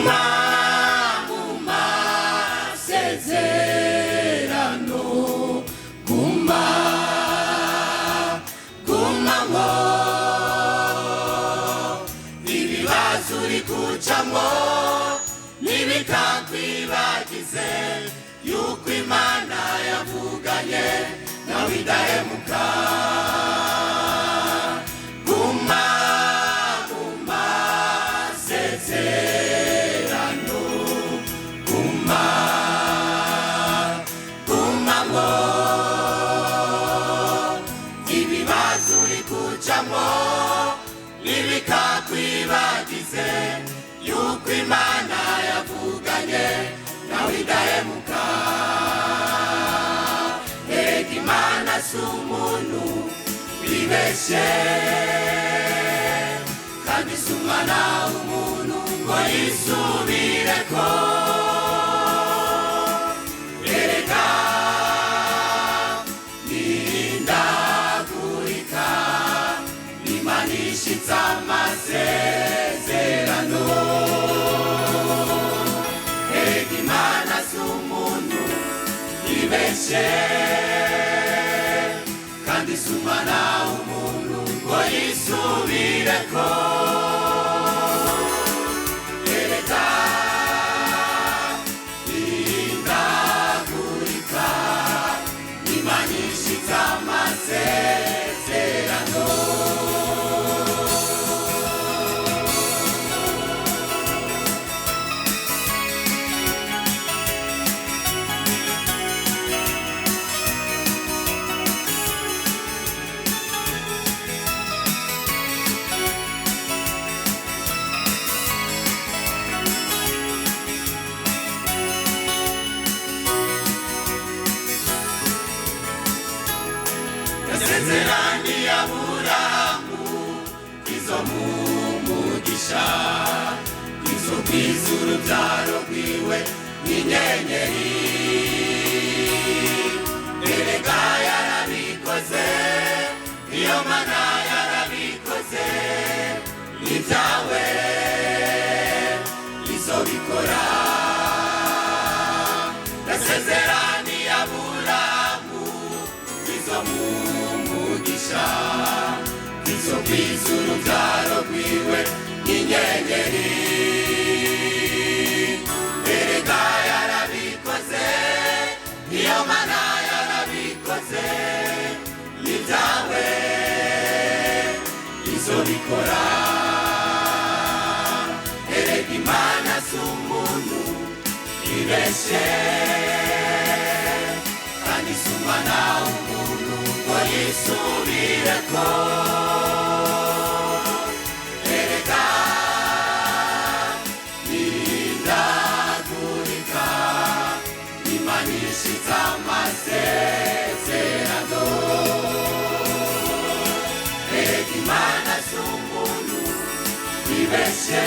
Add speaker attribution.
Speaker 1: guma mu masezerano, guma gumamo ibibazo uri gucamo ntibikakwibagize yuko Imana yavuganye nawe idahemuka. Guma mu masezerano, guma gumamo ibibazo uri gucamo ntibikakwibagize yuko Imana yavuganye nawe idahemuka. Erega Imana si umuntu wibeshye, kandi si umwana w'umuntu ngo yisubireko. Erega nihindagurika, Imana ishitse amasezerano. Erega Imana si umuntu wibeshye, kandi si umwana w'umuntu ngo yisubireko. Erega nihindagurika, Imana ishitse amasezerano. Yasezeraniye Aburahamu izomumugisha, izogwiza urubyaro rwiwe nk'inyenyeri. Erega yarabikoze, iyo Mana yarabikoze, ibyawe izobikora. Yasezeraniye Aburahamu izomumugisha, izogwiza urubyaro rwiwe nk'inyenyeri. Erega yarabikoze, iyo Mana yarabikoze, ibyawe izobikora. Erega Imana si umuntu wibeshye, kandi si umwana w'umuntu ngo yisubireko. Erega nihindagurika, Imana ishitse amasezerano. Erega Imana si umuntu wibeshye,